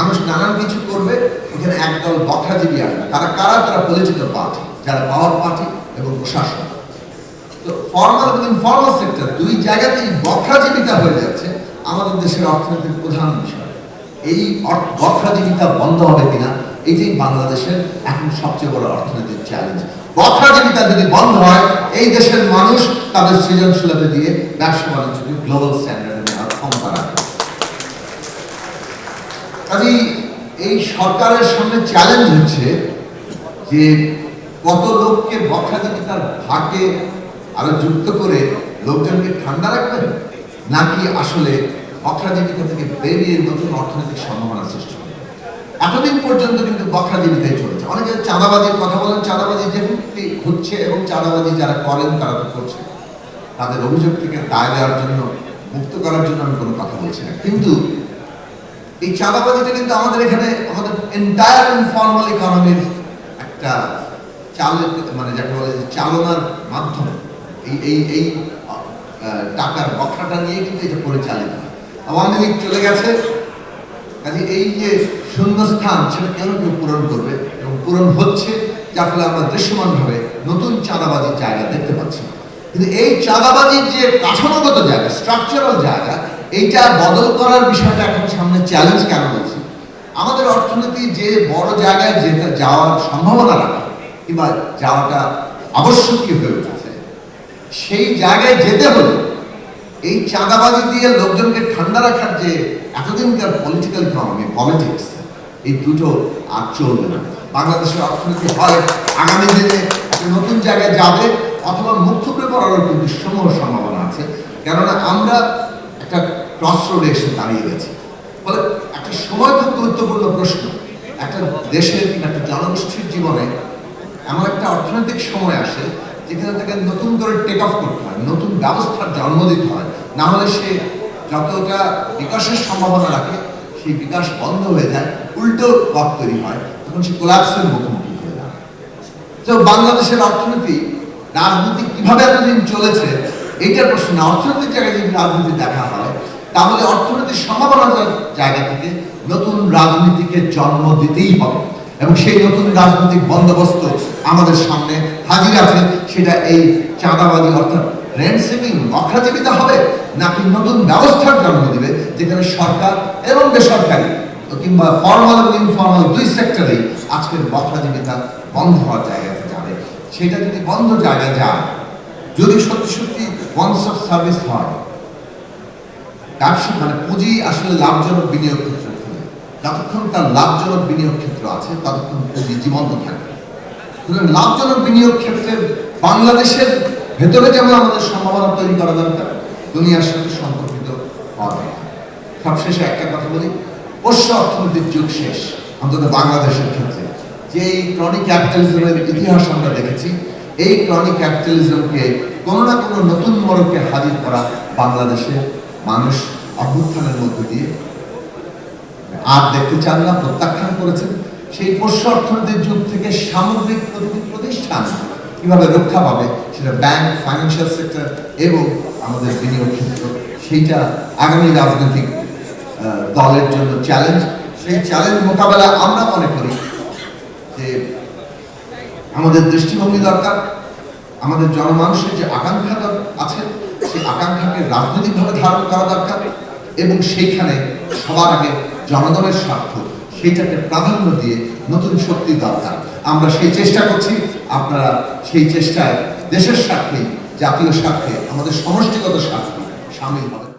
মানুষ নানান কিছু করবে, এখানে একদল বখাজীবী আসবে। তারা কারা? তারা পলিটিক্যাল পার্টি, যারা পাওয়ার পার্টি এবং প্রশাসন। তো ফর্মাল এবং ইনফর্মাল সেক্টর দুই জায়গাতেই বখাজীবিতা হয়ে যাচ্ছে আমাদের দেশের অর্থনীতির প্রধান বিষয়। এই বখাজীবিতা বন্ধ হবে কিনা, এটাই বাংলাদেশের এখন সবচেয়ে বড় অর্থনৈতিক চ্যালেঞ্জ। বখাজীবিতা যদি বন্ধ হয়, এই দেশের মানুষ তাদের সৃজনশীলতা দিয়ে ব্যবসা বাণিজ্যকে গ্লোবাল স্ট্যান্ডার্ডে নেওয়ার ক্ষমতা রাখে। কাজেই এই সরকারের সামনে চ্যালেঞ্জ হচ্ছে যে কত লোককে বখাজীবিতার ভাগে আরো যুক্ত করে লোকজনকে ঠান্ডা রাখবেন, নাকি আসলে বখাজীবিতা থেকে বেরিয়ে নতুন অর্থনৈতিক সম্ভাবনা সৃষ্টি করবে। এতদিন পর্যন্ত কিন্তু বখাজীবিতাই চলেছে। অনেকে চাঁদাবাজির কথা বলেন, চাঁদাবাজি ডেফিনেটলি হচ্ছে এবং চাঁদাবাজি যারা করেন তারা তো করছে। তাদের অভিযোগ থেকে দায় দেওয়ার জন্য, মুক্ত করার জন্য আমি কোনো কথা বলছি না, কিন্তু এই চাঁদাবাজিটা কিন্তু আমাদের এখানে আমাদের এন্টায়ার ইনফর্মাল ইকোনমির একটা মানে যাকে বলে চালনার মাধ্যম। এই টাকার বখাটা নিয়ে কিন্তু এটা পরিচালিত। আওয়ামী লীগ চলে গেছে, কাজে এই যে শূন্যস্থান সেটা কেন কেউ পূরণ করবে এবং পূরণ হচ্ছে, যার ফলে আমরা দৃশ্যমানভাবে নতুন চাঁদাবাজির জায়গা দেখতে পাচ্ছি। কিন্তু এই চাঁদাবাজির যে কাঠামোগত জায়গা, স্ট্রাকচারাল জায়গা, এইটা বদল করার বিষয়টা এখন সামনে চ্যালেঞ্জ কেন বলছি। আমাদের অর্থনীতি যে বড় জায়গায় যাওয়ার সম্ভাবনা রাখে কিংবা যাওয়াটা আবশ্যকীয় হয়ে উঠেছে, সেই জায়গায় যেতে হলে এই চাঁদাবাজি দিয়ে লোকজনকে ঠান্ডা রাখার যে এতদিনকার পলিটিক্যাল ইকোনমি, পলিটিক্স, এই দুটো আর চলবে না। বাংলাদেশের অর্থনীতি হয় আগামী দিনে একটা নতুন জায়গায় যাবে অথবা মুখ থুবড়ে পড়ারও কিন্তু সমূহ সম্ভাবনা আছে। কেননা আমরা একটা ক্রস রোডে এসে দাঁড়িয়ে গেছি। ফলে একটা সময় খুব গুরুত্বপূর্ণ প্রশ্ন, একটা দেশের কিংবা একটা জনগোষ্ঠীর জীবনে এমন একটা অর্থনৈতিক সময় আসে যেখানে তাকে নতুন করে টেক অফ করতে হয়, নতুন ব্যবস্থার জন্ম দিতে হয়। না হলে সে যতটা বিকাশের সম্ভাবনা রাখে সেই বিকাশ বন্ধ হয়ে যায়, উল্টো পথ তৈরি হয়, তখন সে কোলাপসের মুখোমুখি হয়ে যায়। তো বাংলাদেশের অর্থনীতি রাজনীতি কিভাবে এতদিন চলেছে এইটার প্রশ্ন না। অর্থনৈতিক জায়গায় যদি রাজনীতি দেখা হয়, তাহলে অর্থনৈতিক সম্ভাবনার জায়গা থেকে নতুন রাজনীতিকে জন্ম দিতেই হবে এবং সেই নতুন রাজনৈতিক বন্দোবস্ত আমাদের সামনে হাজির আছে। সেটা এই চাঁদাবাজি অর্থাৎ রেন্ট সেভিং বখাজীবিতা হবে, নাকি নতুন ব্যবস্থার জন্ম দিবে যেখানে সরকার এবং বেসরকারি কিংবা ফর্মাল এবং ইনফর্মাল দুই সেক্টরেই আজকের বখাজীবিতা বন্ধ হওয়ার জায়গাতে যাবে। সেটা যদি বন্ধ জায়গায় যায়, যদি সত্যি সত্যি ওয়ান স্টপ সার্ভিস হয়, ব্যবসা মানে পুঁজি আসলে লাভজনক বিনিয়োগ ক্ষেত্র, যতক্ষণ তার লাভজনক বিনিয়োগ ক্ষেত্র আছে ততক্ষণ পুঁজি জীবন্ত থাকবে। সুতরাং লাভজনক বিনিয়োগ ক্ষেত্রের বাংলাদেশের ভেতরে যেমন আমাদের সম্ভাবনা তৈরি করা দরকার, দুনিয়ার সাথে সম্পর্কিত হওয়া দরকার। সবশেষে একটা কথা বলি, পোষ্য অর্থনীতির যুগ শেষ, অন্তত বাংলাদেশের ক্ষেত্রে। যে এই ক্রনিক ক্যাপিটালিজমের ইতিহাস আমরা দেখেছি, এই ক্রনিক ক্যাপিটালিজমকে কোনো না কোনো নতুন মোড়কে হাজির করা বাংলাদেশের মানুষ অভ্যুত্থানের মধ্যে দিয়ে আর দেখতে চান না, প্রত্যাখ্যান করেছেন। সেই পোষ্য অর্থনীতির যুগ থেকে সামগ্রিক প্রতিটি প্রতিষ্ঠান কিভাবে রক্ষা পাবে, সেটা ব্যাংক, ফাইন্যান্সিয়াল সেক্টর এবং আমাদের বিনিয়োগ ক্ষেত্র, সেইটা আগামী রাজনৈতিক দলের জন্য চ্যালেঞ্জ। সেই চ্যালেঞ্জ মোকাবেলা আমরা মনে করি যে আমাদের দৃষ্টিভঙ্গি দরকার, আমাদের জনমানুষের যে আকাঙ্ক্ষা আছে সেই আকাঙ্ক্ষাকে রাজনৈতিকভাবে ধারণ করা দরকার এবং সেইখানে সবার আগে জনগণের স্বার্থ, সেইটাকে প্রাধান্য দিয়ে নতুন শক্তি দরকার। আমরা সেই চেষ্টা করছি, আপনারা সেই চেষ্টায় দেশের স্বার্থে, জাতীয় স্বার্থে, আমাদের সমষ্টিগত স্বার্থে সামিল হবেন।